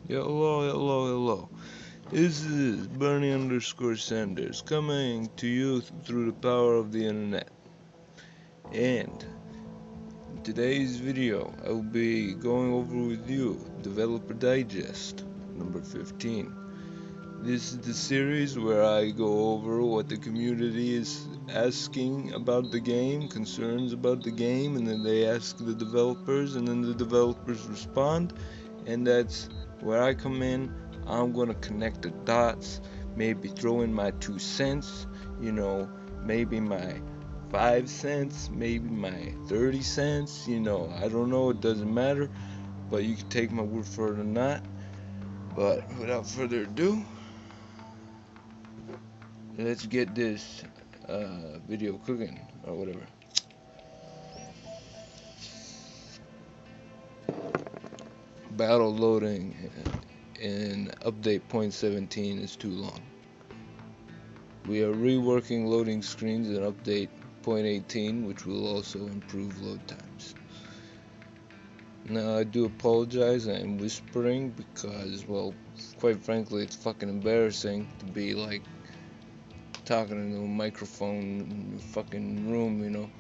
Yeah, hello. This is Bernie_Sanders coming to you through the power of the internet. And in today's video, I will be going over with you Developer Digest number 15. This is the series where I go over what the community is asking about the game, concerns about the game, and then they ask the developers, and then the developers respond, and that's where I come in. I'm gonna connect the dots, maybe throw in my 2 cents, maybe my 5 cents, maybe my 30 cents, I don't know, it doesn't matter, but you can take my word for it or not. But without further ado, let's get this video cooking or whatever. Battle loading in update 0.17 is too long. We are reworking loading screens in update 0.18, which will also improve load times. Now, I do apologize, I am whispering because, well, quite frankly, it's fucking embarrassing to be like talking into a microphone in a fucking room,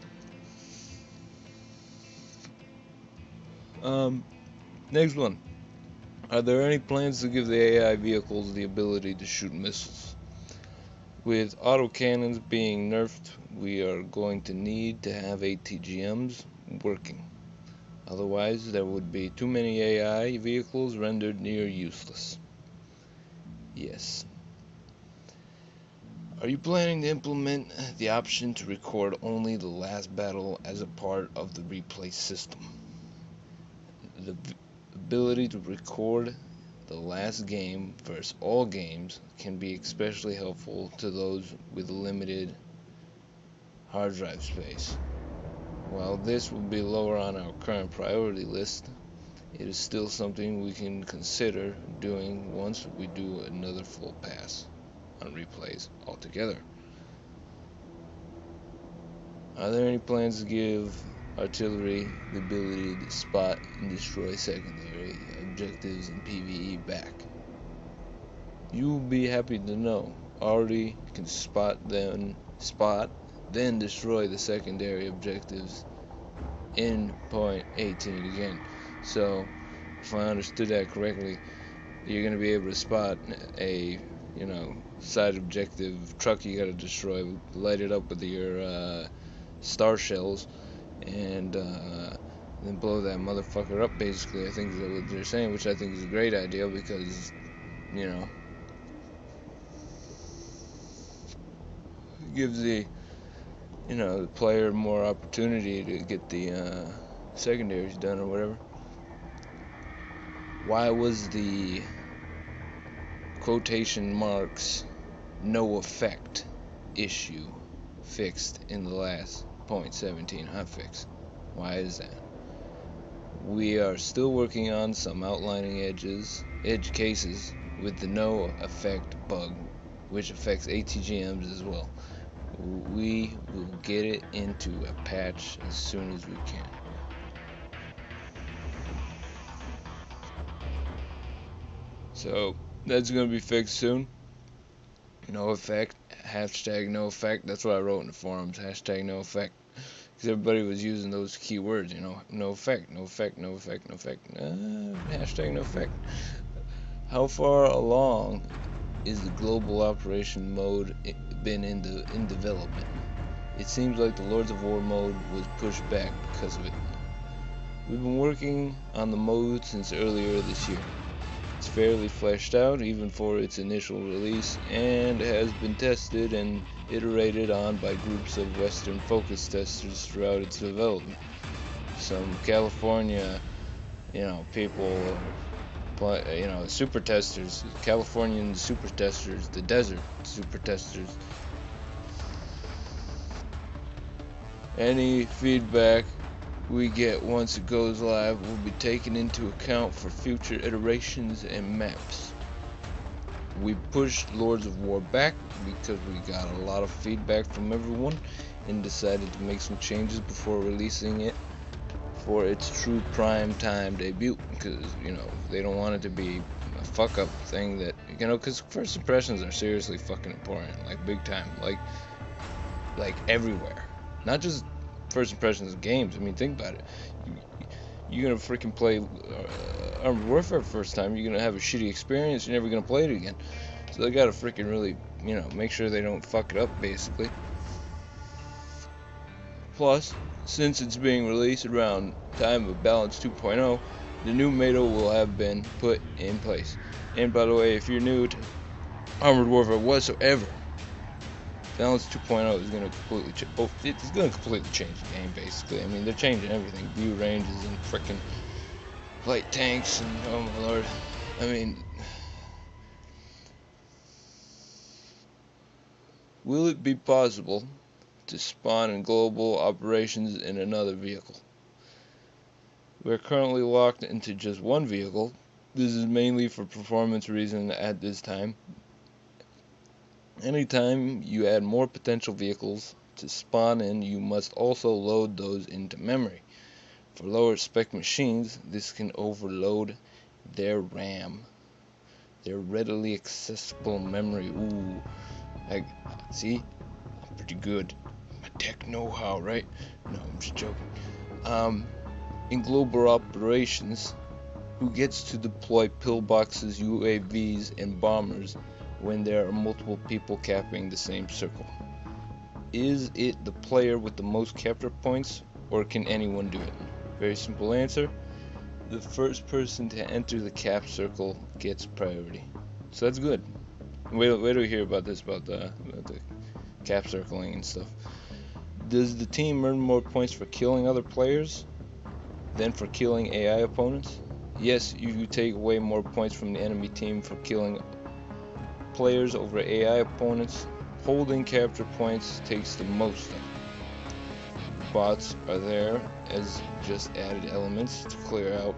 Next one. Are there any plans to give the AI vehicles the ability to shoot missiles? With autocannons being nerfed, we are going to need to have ATGMs working. Otherwise, there would be too many AI vehicles rendered near useless. Yes. Are you planning to implement the option to record only the last battle as a part of the replay system? The ability to record the last game versus all games can be especially helpful to those with limited hard drive space. While this will be lower on our current priority list, it is still something we can consider doing once we do another full pass on replays altogether. Are there any plans to give artillery the ability to spot and destroy secondary objectives in PvE back? You will be happy to know already can spot, then destroy the secondary objectives in 0.18 again. So, if I understood that correctly, you're going to be able to spot a, side objective truck you got to destroy, light it up with your star shells, and then blow that motherfucker up, basically. I think is what they're saying, which I think is a great idea because, gives the player more opportunity to get the secondaries done or whatever. Why was the quotation marks no effect issue fixed in the last 0.17 hotfix? Why is that? We are still working on some outlining edge cases with the no effect bug, which affects ATGMs as well. We will get it into a patch as soon as we can. So that's gonna be fixed soon. No effect, hashtag no effect. That's what I wrote in the forums, hashtag no effect. Because everybody was using those keywords, no effect, no effect, no effect, no effect. Hashtag no effect. How far along is the global operation mode been in development? It seems like the Lords of War mode was pushed back because of it. We've been working on the mode since earlier this year. It's fairly fleshed out even for its initial release and has been tested and iterated on by groups of Western focus testers throughout its development. Some California, people, super testers, Californian super testers, the desert super testers. Any feedback we get once it goes live will be taken into account for future iterations and maps. We pushed Lords of War back because we got a lot of feedback from everyone and decided to make some changes before releasing it for its true prime time debut, because they don't want it to be a fuck up thing that, you know, because first impressions are seriously fucking important, like big time, like everywhere, not just first impressions of games. I mean, think about it. You're gonna freaking play Armored Warfare first time, you're gonna have a shitty experience. You're never gonna play it again. So they gotta freaking really, you know, make sure they don't fuck it up, basically. Plus, since it's being released around time of Balance 2.0, the new meta will have been put in place. And by the way, if you're new to Armored Warfare whatsoever, Balance 2.0 is going to completely it's going to completely change the game, basically. I mean, they're changing everything, view ranges and freaking light tanks, and oh my lord. I mean, will it be possible to spawn in global operations in another vehicle? We're currently locked into just one vehicle. This is mainly for performance reasons at this time. Anytime you add more potential vehicles to spawn in, you must also load those into memory. For lower spec machines, this can overload their RAM, their readily accessible memory. Ooh, see, I'm pretty good. My tech know-how, right? No, I'm just joking. In global operations, who gets to deploy pillboxes, UAVs, and bombers when there are multiple people capping the same circle? Is it the player with the most capture points, or can anyone do it? Very simple answer. The first person to enter the cap circle gets priority. So that's good. Wait till we hear about this, about the cap circling and stuff. Does the team earn more points for killing other players than for killing AI opponents? Yes, you take away more points from the enemy team for killing players over AI opponents. Holding capture points takes the most of them. Bots are there as just added elements to clear out,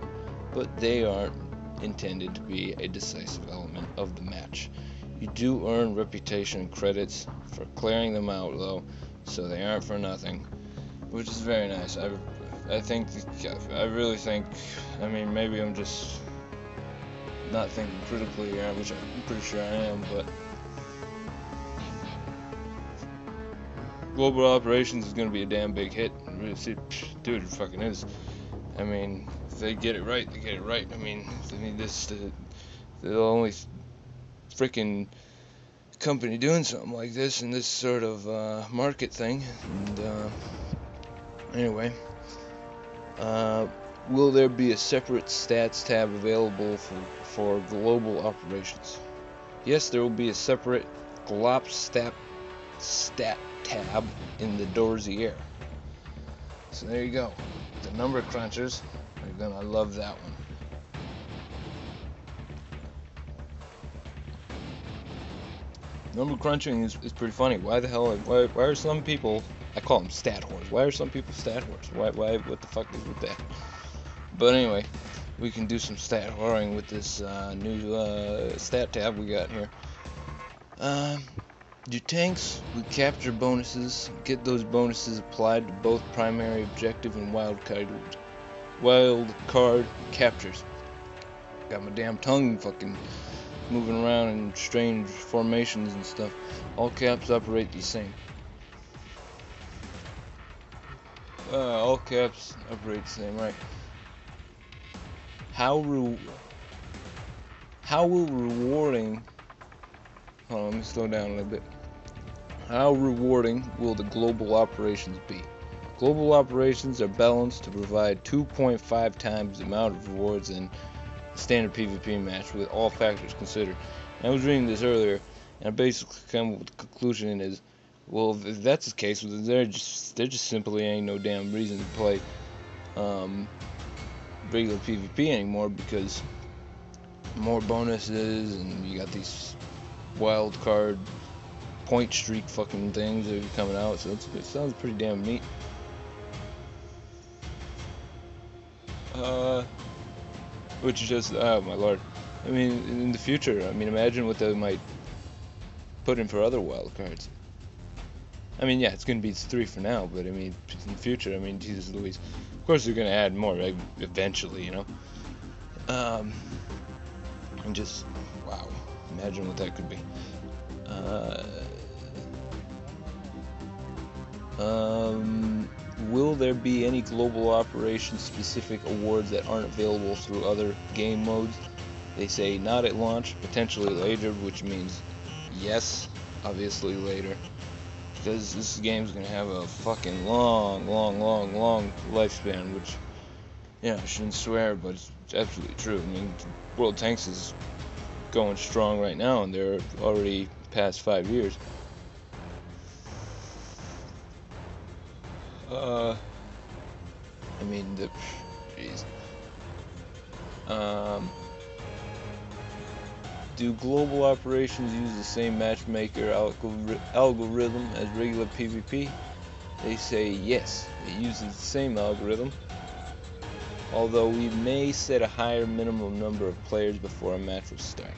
but they aren't intended to be a decisive element of the match. You do earn reputation credits for clearing them out though, so they aren't for nothing, which is very nice. I really think, I mean, maybe I'm just not thinking critically here, which I'm pretty sure I am, but global operations is going to be a damn big hit. Dude, it fucking is. I mean, if they get it right, they get it right. I mean, the only freaking company doing something like this in this sort of market thing. And anyway, will there be a separate stats tab available for global operations? Yes, there will be a separate glop stat tab in the Doorsy Air. So there you go. The number crunchers are gonna love that one. Number crunching is pretty funny. Why the hell? Why are some people? I call them stat whores. Why are some people stat whores? Why? What the fuck is with that? But anyway, we can do some stat whoring with this new stat tab we got here. Do tanks with capture bonuses get those bonuses applied to both primary objective and wild card captures? Got my damn tongue fucking moving around in strange formations and stuff. All caps operate the same. All caps operate the same, right? How will rewarding? Hold on, let me slow down a little bit. How rewarding will the global operations be? Global operations are balanced to provide 2.5 times the amount of rewards in a standard PvP match with all factors considered. And I was reading this earlier, and I basically come up with the conclusion is, well, if that's the case, well, there just simply ain't no damn reason to play regular PvP anymore, because more bonuses and you got these wild card point streak fucking things that are coming out, so it sounds pretty damn neat. Which is just, oh my lord. I mean, in the future, I mean, imagine what they might put in for other wild cards. I mean, yeah, it's gonna be 3 for now, but I mean, in the future, I mean, Jesus Louise. Of course, they're gonna add more, right? Eventually, you know. And just, wow, imagine what that could be. Will there be any global operation specific awards that aren't available through other game modes? They say not at launch, potentially later, which means yes, obviously later. Because this game's gonna have a fucking long lifespan, which, yeah, I shouldn't swear, but it's absolutely true. I mean, World Tanks is going strong right now, and they're already past 5 years. I mean, jeez. Do global operations use the same matchmaker algorithm as regular PvP? They say yes, it uses the same algorithm, although we may set a higher minimum number of players before a match will start.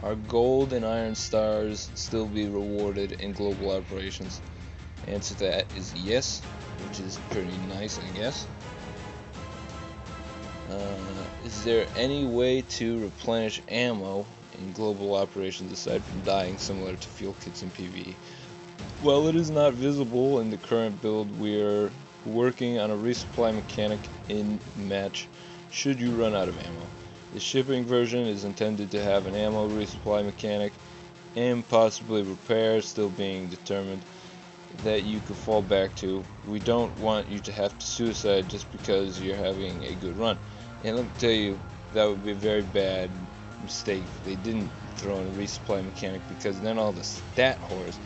Are gold and iron stars still be rewarded in global operations? Answer to that is yes, which is pretty nice, I guess. Is there any way to replenish ammo in global operations aside from dying, similar to fuel kits in PvE? While it is not visible in the current build, we are working on a resupply mechanic in match should you run out of ammo. The shipping version is intended to have an ammo resupply mechanic and possibly repair still being determined that you could fall back to. We don't want you to have to suicide just because you're having a good run. And let me tell you, that would be a very bad mistake if they didn't throw in a resupply mechanic, because then all the stat whores,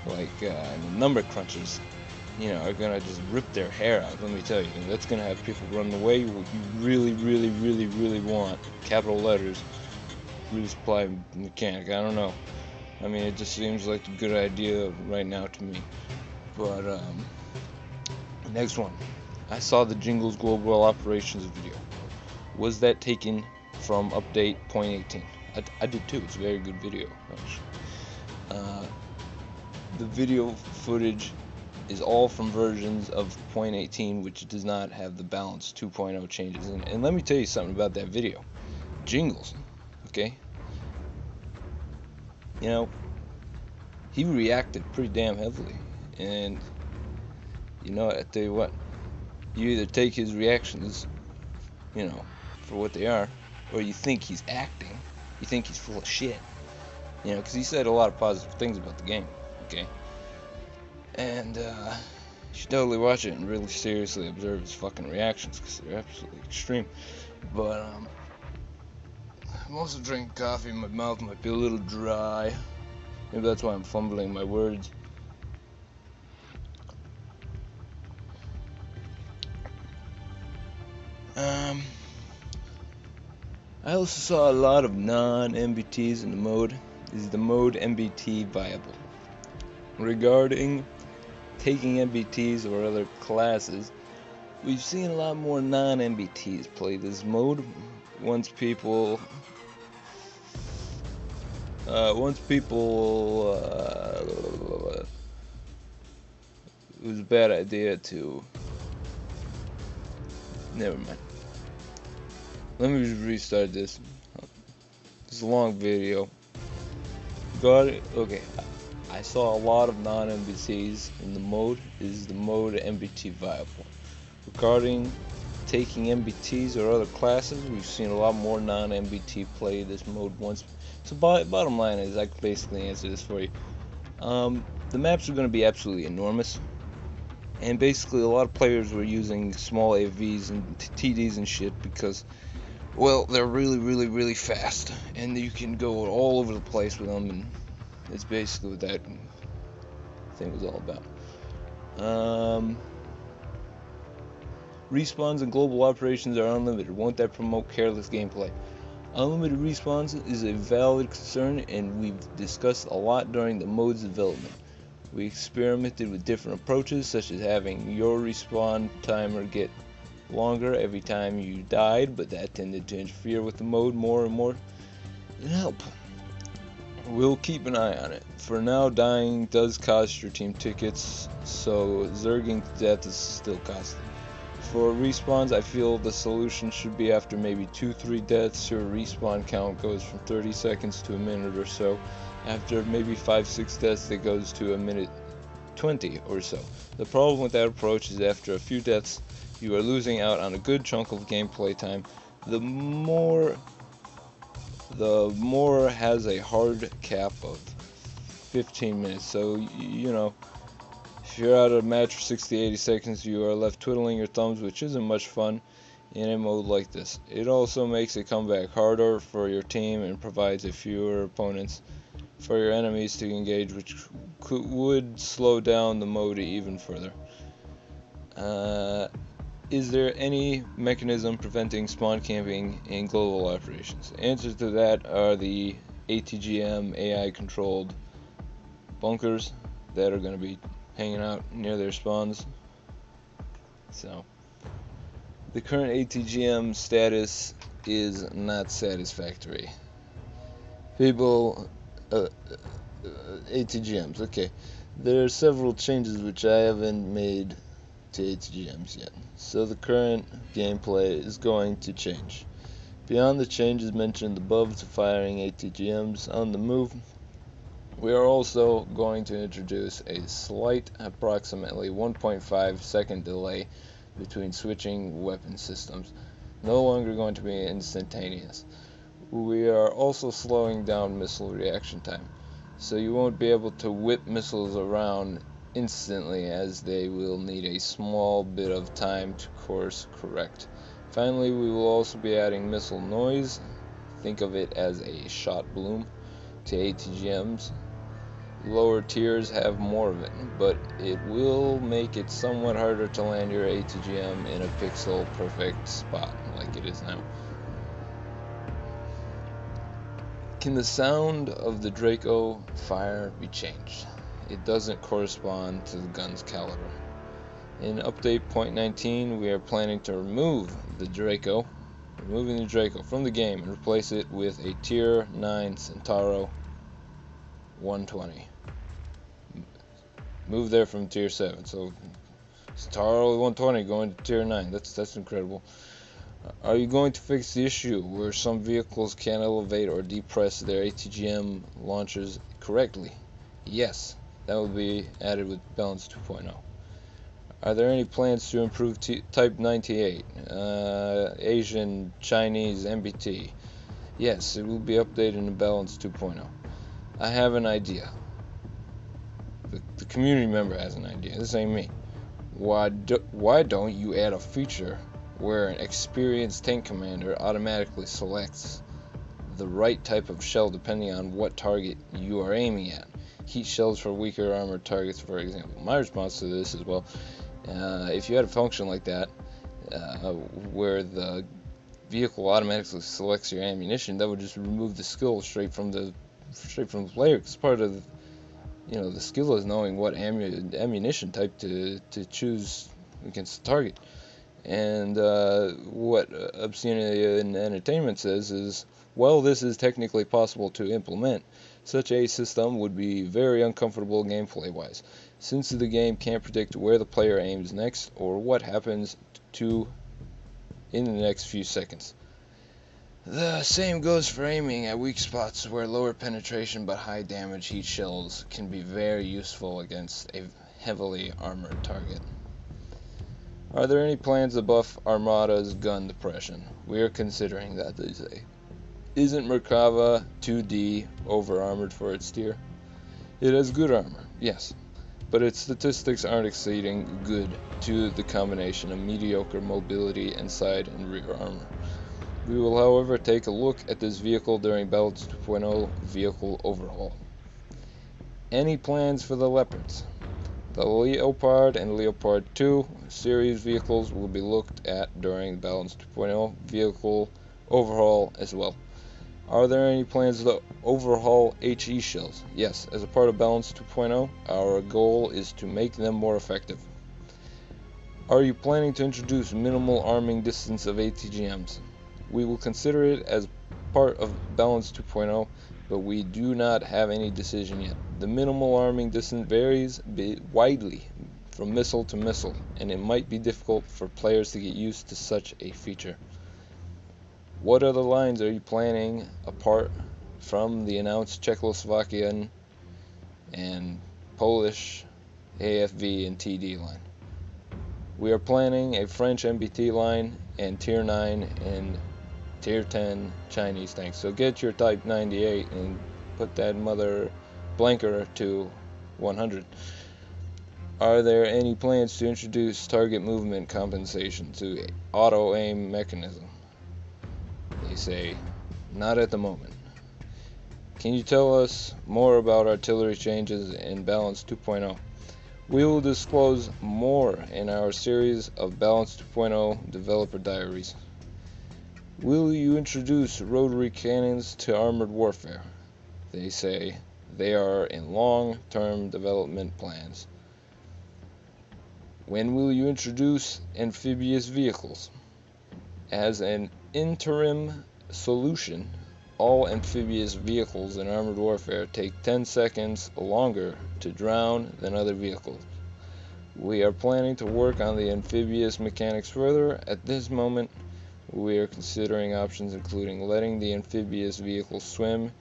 like the number crunchers, you know, are gonna just rip their hair out. Let me tell you, that's gonna have people run away. What you really want, capital letters, resupply mechanic. I don't know. I mean, it just seems like a good idea right now to me. But next one, I saw the Jingles Global Operations video. Was that taken from update 0.18? I did too. It's a very good video, actually. The video footage is all from versions of 0.18, which does not have the balance 2.0 changes in it. And let me tell you something about that video. Jingles, okay? You know, he reacted pretty damn heavily. And, you know, I tell you what, you either take his reactions, you know, for what they are, or you think he's acting, you think he's full of shit, you know, because he said a lot of positive things about the game, okay, and you should totally watch it and really seriously observe his fucking reactions, because they're absolutely extreme. But I'm also drinking coffee, my mouth might be a little dry, maybe that's why I'm fumbling my words. I also saw a lot of non-MBTs in the mode. Is the mode MBT viable? Regarding taking MBTs or other classes, we've seen a lot more non-MBTs play this mode. Once people it was a bad idea to, never mind. Let me just restart this. It's a long video. Got it? Okay. I saw a lot of non-MBTs in the mode. Is the mode MBT viable? Regarding taking MBTs or other classes, we've seen a lot more non-MBT play this mode once. So bottom line is, I can basically answer this for you. The maps are going to be absolutely enormous. And basically a lot of players were using small AVs and TDs and shit because, well, they're really fast, and you can go all over the place with them, and it's basically what that thing was all about. Respawns and global operations are unlimited. Won't that promote careless gameplay? Unlimited respawns is a valid concern, and we've discussed a lot during the mode's development. We experimented with different approaches, such as having your respawn timer get longer every time you died, but that tended to interfere with the mode more and more than help. We'll keep an eye on it. For now, dying does cost your team tickets, so zerging to death is still costly. For respawns, I feel the solution should be after maybe 2-3 deaths, your respawn count goes from 30 seconds to a minute or so. After maybe 5-6 deaths, it goes to a minute 20 or so. The problem with that approach is after a few deaths, you are losing out on a good chunk of gameplay time. The more has a hard cap of 15 minutes. So, you know, if you're out of a match for 60-80 seconds, you are left twiddling your thumbs, which isn't much fun in a mode like this. It also makes a comeback harder for your team and provides a fewer opponents for your enemies to engage, which would slow down the mode even further. Is there any mechanism preventing spawn camping in global operations? The answers to that are the ATGM AI controlled bunkers that are going to be hanging out near their spawns. So the current ATGM status is not satisfactory. People ATGMs, okay. There are several changes which I haven't made to ATGMs yet, so the current gameplay is going to change. Beyond the changes mentioned above to firing ATGMs on the move, we are also going to introduce a slight, approximately 1.5 second delay between switching weapon systems. No longer going to be instantaneous. We are also slowing down missile reaction time, so you won't be able to whip missiles around instantly, as they will need a small bit of time to course correct. Finally, we will also be adding missile noise, think of it as a shot bloom, to ATGMs. Lower tiers have more of it, but it will make it somewhat harder to land your ATGM in a pixel perfect spot like it is now. Can the sound of the Draco fire be changed? It doesn't correspond to the gun's caliber. In update 0.19, we are planning to remove the Draco, removing the Draco from the game and replace it with a tier 9 Centauro 120. Move there from tier 7, so Centauro 120 going to tier 9. That's incredible. Are you going to fix the issue where some vehicles can't elevate or depress their ATGM launchers correctly? Yes, that will be added with Balance 2.0. Are there any plans to improve Type 98, Asian, Chinese, MBT? Yes, it will be updated in Balance 2.0. I have an idea. The community member has an idea. This ain't me. Why don't you add a feature where an experienced tank commander automatically selects the right type of shell depending on what target you are aiming at? Heat shells for weaker armored targets, for example. My response to this is, well, if you had a function like that, where the vehicle automatically selects your ammunition, that would just remove the skill straight from the player. Because part of the skill is knowing what ammunition type to choose against the target. And what Obscenity in Entertainment says is, well, this is technically possible to implement. Such a system would be very uncomfortable gameplay-wise, since the game can't predict where the player aims next or what happens in the next few seconds. The same goes for aiming at weak spots where lower penetration but high damage heat shells can be very useful against a heavily armored target. Are there any plans to buff Armada's gun depression? We are considering that, they say. Isn't Merkava 2D over-armored for its tier? It has good armor, yes, but its statistics aren't exceeding good to the combination of mediocre mobility and side and rear armor. We will, however, take a look at this vehicle during Balance 2.0 vehicle overhaul. Any plans for the Leopards? The Leopard and Leopard 2 series vehicles will be looked at during Balance 2.0 vehicle overhaul as well. Are there any plans to overhaul HE shells? Yes, as a part of Balance 2.0, our goal is to make them more effective. Are you planning to introduce minimal arming distance of ATGMs? We will consider it as part of Balance 2.0, but we do not have any decision yet. The minimal arming distance varies widely from missile to missile, and it might be difficult for players to get used to such a feature. What other lines are you planning apart from the announced Czechoslovakian and Polish AFV and TD line? We are planning a French MBT line and Tier 9 and Tier 10 Chinese tanks. So get your Type 98 and put that mother blanker to 100. Are there any plans to introduce target movement compensation to auto-aim mechanism? They say, not at the moment. Can you tell us more about artillery changes in Balance 2.0? We will disclose more in our series of Balance 2.0 developer diaries. Will you introduce rotary cannons to armored warfare? They say they are in long-term development plans. When will you introduce amphibious vehicles? As an interim solution, all amphibious vehicles in armored warfare take 10 seconds longer to drown than other vehicles. We are planning to work on the amphibious mechanics further. At this moment, we are considering options including letting the amphibious vehicle swim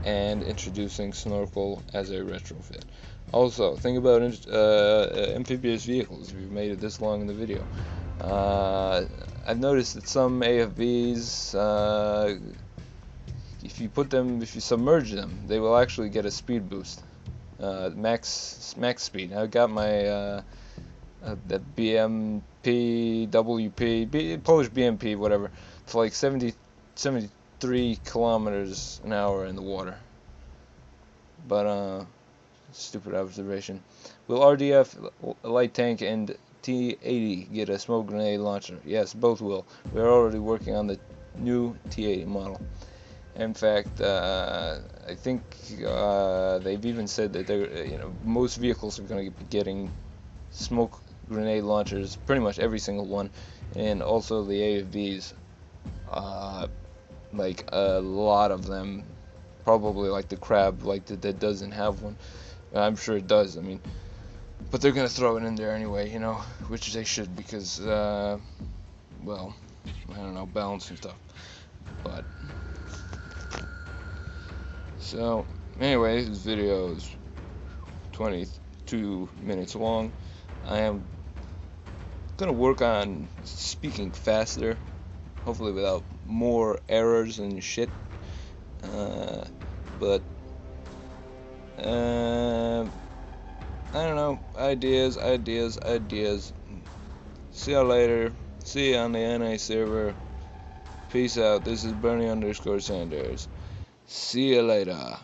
and introducing snorkel as a retrofit. Also, think about amphibious vehicles if you've made it this long in the video. I've noticed that some AFVs, if you submerge them, they will actually get a speed boost, max speed. I got my that BMP, WP, Polish BMP, whatever, to like 73 kilometers an hour in the water. But stupid observation. Will RDF light tank and T-80 get a smoke grenade launcher? Yes, both will. We are already working on the new T-80 model. In fact, I think they've even said that most vehicles are going to be getting smoke grenade launchers, pretty much every single one, and also the AFVs. Like a lot of them, probably like the Crab, like that doesn't have one. I'm sure it does. I mean, but they're gonna throw it in there anyway, which they should because, well, I don't know, balance and stuff. But so anyway, this video is 22 minutes long. I am gonna work on speaking faster, hopefully without more errors and shit. But I don't know, ideas. See y'all later. See you on the NA server. Peace out. This is Bernie_Sanders. See you later.